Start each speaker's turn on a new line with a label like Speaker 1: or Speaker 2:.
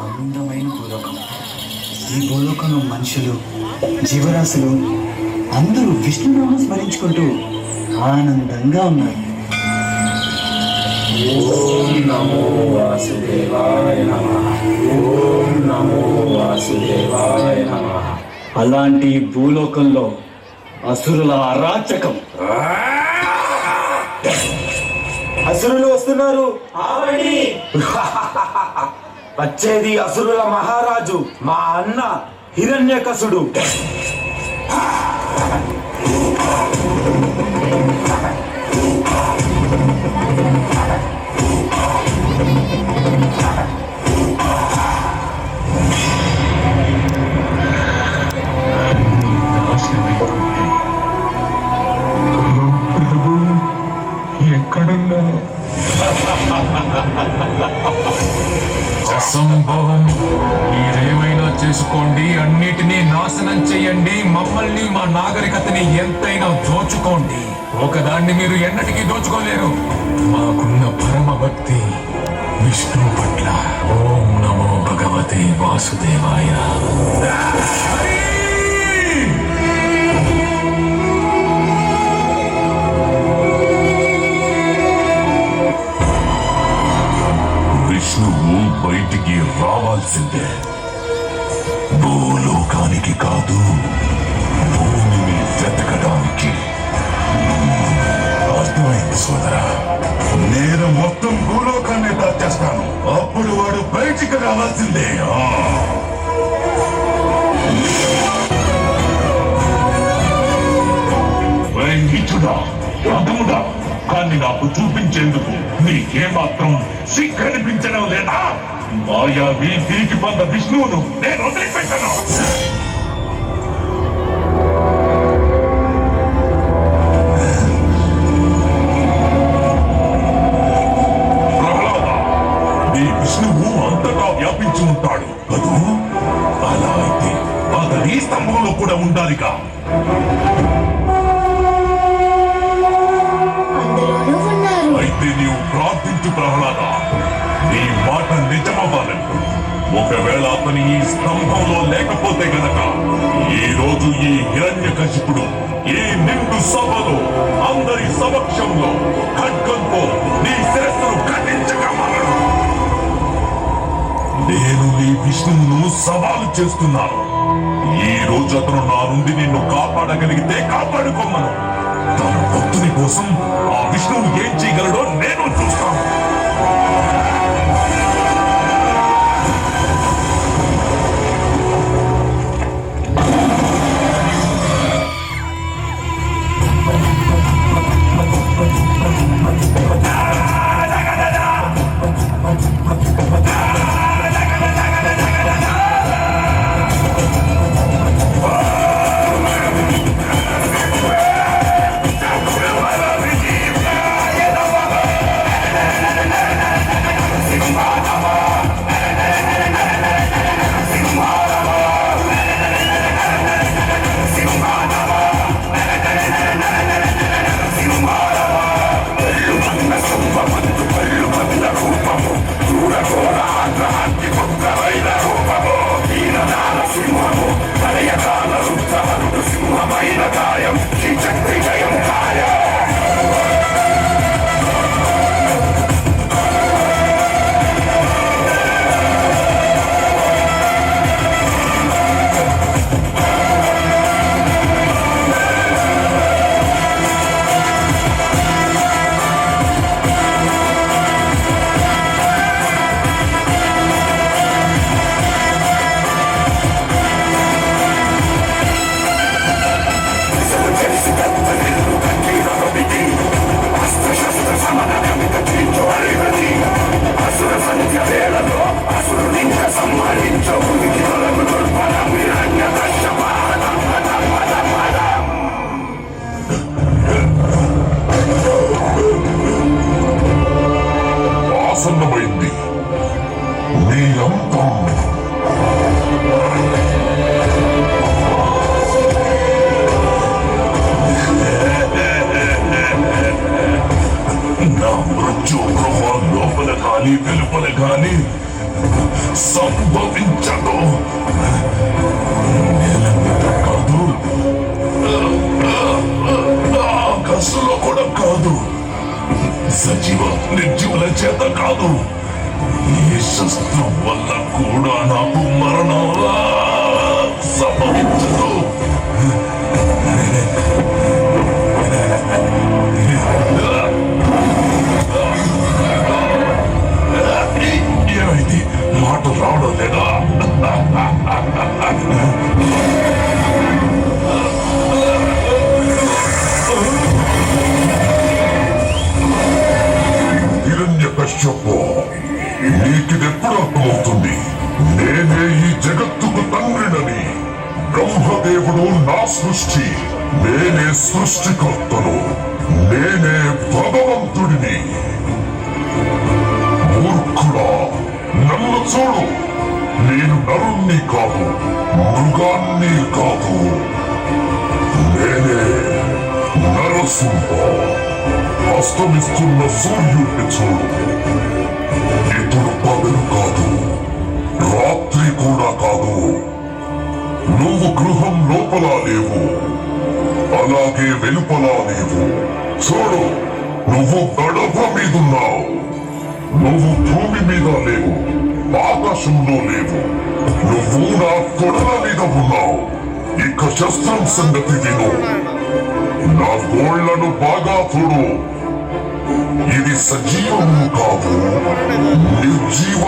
Speaker 1: అందమైన భూలోకం. ఈ భూలోకంలో మనుషులు, జీవరాశులు అందరూ విష్ణునామం స్మరించుకుంటూ ఆనందంగా ఉన్నారు.
Speaker 2: ఓం నమో వాసుదేవాయ నమః. ఓం నమో వాసుదేవాయ నమః.
Speaker 1: అలాంటి భూలోకంలో అసురుల అరాచకం.
Speaker 2: అసురులు వస్తున్నారు. వచ్చేది అసురుల మహారాజు, మా అన్న హిరణ్యకశుడు.
Speaker 3: ఎక్కడున్నా అసంభవం. మీరేమైనా చేసుకోండి, అన్నిటినీ నాశనం చెయ్యండి, మమ్మల్ని మా నాగరికతని ఎంతైనా దోచుకోండి. ఒకదాన్ని మీరు ఎన్నటికీ దోచుకోలేరు. మాకున్న పరమ భక్తి విష్ణు పట్ల. ఓం నమో భగవతే వాసుదేవాయ. విష్ణువు బయటికి రావాల్సిందే. భూలోకానికి కాదు, భూమిని వెతకడానికి. అర్థమైంది సోదరా. నేను మొత్తం భూలోకాన్ని దాచేస్తాను, అప్పుడు వాడు బయటికి రావాల్సిందే. నీచుడా, అర్థముడా, కానీ నాకు చూపించేందుకు నీకేమాత్రం సిగ్గనిపించడం లేదా? మాయావి తిరిగి పొంద విష్ణువును నేను వదిలిపెట్టను. ప్రహ్లాద, నీ విష్ణువు అంతటా వ్యాపించి ఉంటాడు కదూ? అలా అయితే అతని స్తంభంలో కూడా ఉండాలిగా. అయితే నీవు ప్రార్థించు ప్రహ్లాద, నీ మాట నిజమవ్వాలని. ఒకవేళ అతని ఈ స్తంభంలో లేకపోతే గనక ఈ రోజు ఈ హిరణ్యకశిపుడు ఈ నిండు సభలో అందరి సమక్షంలో ఖడ్గంతో నీ శిరస్సును ఖండించగలడు. నేను నీ విష్ణువును సవాలు చేస్తున్నాను. ఈ రోజు అతను నా నుండి నిన్ను కాపాడగలిగితే కాపాడుకోమను. తన భక్తుని కోసం ఆ విష్ణువు ఏం చేయగలడో నేను చూస్తాను. ఆసన్నమైంది నీ అంతం. నా మృత్యు లోపల కానీ వెలుపల కానీ సంభవించదు. నేల మీద కాదు, ఆకాశంలో కూడా కాదు, సజీవ నిర్జీవుల చేత కాదు, ఏ శస్త్రం వల్ల కూడా నాకు మరణం సంభవించదు. ఏమైంది? మాట రావడం లేదా? హిరణ్యకశ్యపు, నీకిదెప్పుడు అర్థమవుతుంది? నేనే ఈ జగత్తుకు తండ్రినని. బ్రహ్మదేవుడు నా సృష్టి, నేనే సృష్టికర్తను, నేనే భగవంతుడిని. మూర్ఖుడా, నన్ను చూడు. నేను నరుణ్ణి కాదు, మృగాన్ని కాదు. నేనే నరసింహ. అస్తమిస్తున్న సూర్యుడిని చూడు. ఇతడు పగలు కాదు, రాత్రి కూడా కాదు. నువ్వు గృహం లోపల లేవు, అలాగే వెలుపల లేవు. చూడు, నువ్వు గడప మీదున్నావు. నువ్వు భూమి మీద లేవు, ఆకాశంలో లేవు. నువ్వు నా తొడల మీద ఉన్నావు. ఇక శస్త్రం సంగతి విను. నా గోళ్లను బాగా చూడు. ఇది సజీవము కాదు, నిర్జీవ